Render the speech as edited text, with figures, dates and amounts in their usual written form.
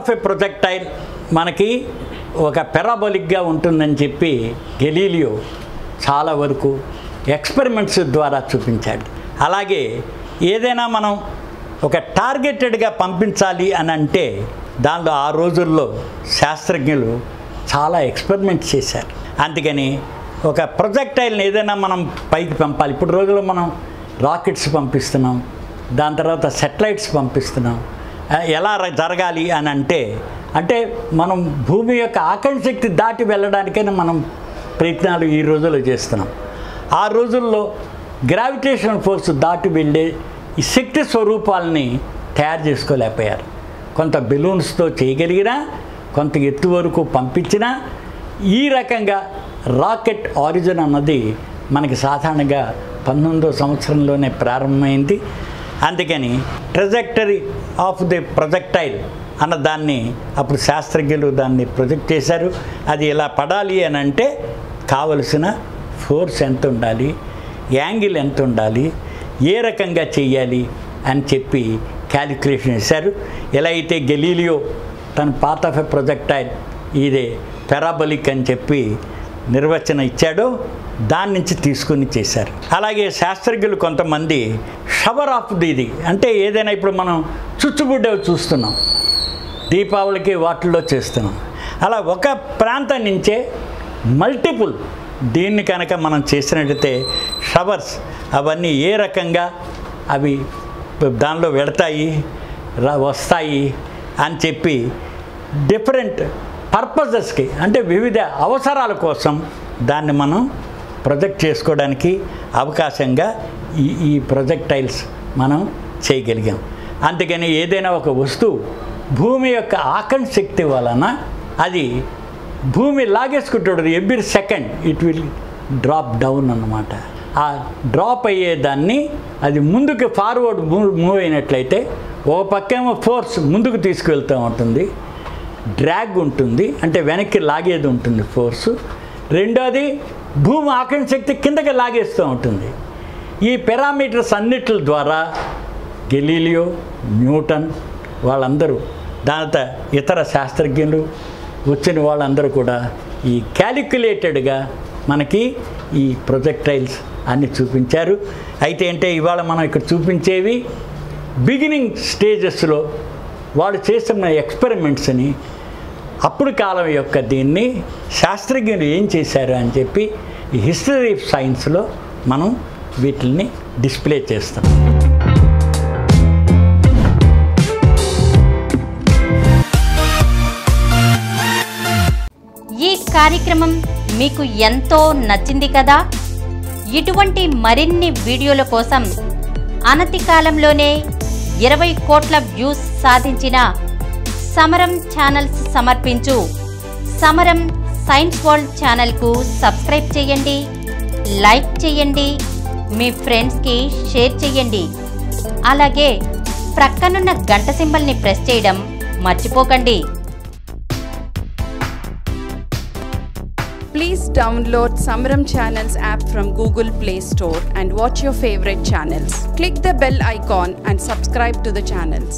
Of a projectile మనకి ఒక పెరాబోలిక్గా ఉంటుందని చెప్పి గెలీలియో చాలా వరకు ఎక్స్పెరిమెంట్స్ ద్వారా చూపించాడు. అలాగే ఏదైనా మనం ఒక టార్గెటెడ్గా పంపించాలి అని అంటే దానిలో ఆ రోజుల్లో శాస్త్రజ్ఞులు చాలా ఎక్స్పెరిమెంట్స్ చేశారు. అందుకని ఒక ప్రొజెక్టైల్ని ఏదైనా మనం పైకి పంపాలి. ఇప్పుడు రోజుల్లో మనం రాకెట్స్ పంపిస్తున్నాం, దాని తర్వాత సెటిలైట్స్ పంపిస్తున్నాం. ఎలా జరగాలి అని అంటే మనం భూమి యొక్క ఆకర్షణ శక్తి దాటి వెళ్ళడానికైనా మనం ప్రయత్నాలు ఈ రోజుల్లో చేస్తున్నాం. ఆ రోజుల్లో గ్రావిటేషనల్ ఫోర్స్ దాటి వెళ్ళే ఈ శక్తి స్వరూపాలని తయారు చేసుకోలేకపోయారు. కొంత బెలూన్స్తో చేయగలిగినా, కొంత ఎత్తు వరకు పంపించినా, ఈ రకంగా రాకెట్ ఆరిజిన్ అన్నది మనకి సాధారణంగా 19వ సంవత్సరంలోనే ప్రారంభమైంది. అందుకని ట్రజెక్టరీ ఆఫ్ ది ప్రొజెక్టైల్ అన్న దాన్ని అప్పుడు శాస్త్రజ్ఞులు దాన్ని ప్రొజెక్ట్ చేశారు. అది ఇలా పడాలి అని అంటే కావలసిన ఫోర్స్ ఎంత ఉండాలి, యాంగిల్ ఎంత ఉండాలి, ఏ రకంగా చెయ్యాలి అని చెప్పి క్యాలిక్యులేషన్ చేశారు. ఎలా అయితే గెలీలియో తన పాత్ ఆఫ్ ఎ ప్రొజెక్టైల్ ఇదే పెరాబోలిక్ అని చెప్పి నిర్వచనం ఇచ్చాడో దాని నుంచి తీసుకుని చేశారు. అలాగే శాస్త్రజ్ఞులు కొంతమంది షవర్ ఆఫ్ ఇది అంటే ఏదైనా ఇప్పుడు మనం చుచ్చుబుడ్డ చూస్తున్నాం, దీపావళికి వాటిల్లో చేస్తున్నాం. అలా ఒక ప్రాంతం నుంచే మల్టిపుల్ దీన్ని కనుక మనం చేసినట్టయితే షవర్స్ అవన్నీ ఏ రకంగా అవి దానిలో వెళతాయి వస్తాయి అని చెప్పి డిఫరెంట్ పర్పసెస్కి అంటే వివిధ అవసరాల కోసం దాన్ని మనం ప్రొజెక్ట్ చేసుకోవడానికి అవకాశంగా ఈ ప్రొజెక్టైల్స్ మనం చేయగలిగాం. అందుకని ఏదైనా ఒక వస్తువు భూమి యొక్క ఆకర్షణ శక్తి వలన అది భూమి లాగేసుకుంటుంది. Every second it will drop down అన్నమాట. ఆ డ్రాప్ అయ్యేదాన్ని అది ముందుకు ఫార్వర్డ్ మూవ్ అయినట్లయితే ఒక పక్కేమో ఫోర్స్ ముందుకు తీసుకువెళ్తూ ఉంటుంది, డ్రాగ్ ఉంటుంది అంటే వెనక్కి లాగేది ఉంటుంది ఫోర్సు. రెండోది భూమి ఆకర్షణ శక్తి కిందకి లాగేస్తూ ఉంటుంది. ఈ పారామీటర్స్ అన్నిటి ద్వారా గెలీలియో, న్యూటన్ వాళ్ళందరూ దానితో ఇతర శాస్త్రజ్ఞులు వచ్చిన వాళ్ళందరూ కూడా ఈ క్యాలిక్యులేటెడ్గా మనకి ఈ ప్రొజెక్టైల్స్ అన్ని చూపించారు. అయితే అంటే ఇవాళ మనం ఇక్కడ చూపించేవి బిగినింగ్ స్టేజెస్లో వాళ్ళు చేస్తున్న ఎక్స్పెరిమెంట్స్ని అప్పుడు కాలం యొక్క దీన్ని శాస్త్రజ్ఞులు ఏం చేశారు అని చెప్పి ఈ హిస్టరీ ఆఫ్ సైన్స్లో మనం వీటిని డిస్ప్లే చేస్తాం. ఈ కార్యక్రమం మీకు ఎంతో నచ్చింది కదా. ఇటువంటి మరిన్ని వీడియోల కోసం అనతి కాలంలోనే 20 కోట్ల వ్యూస్ సాధించిన సమరం ఛానల్స్ సమర్పించు సమరం సైన్స్ వరల్డ్ ఛానల్కు సబ్స్క్రైబ్ చేయండి, లైక్ చేయండి, మీ ఫ్రెండ్స్కి షేర్ చేయండి. అలాగే ప్రక్కనున్న గంట సింబల్ని ప్రెస్ చేయడం మర్చిపోకండి. Please download Samaram Channels app from Google Play Store and watch your favorite channels. Click the bell icon and subscribe to the channels.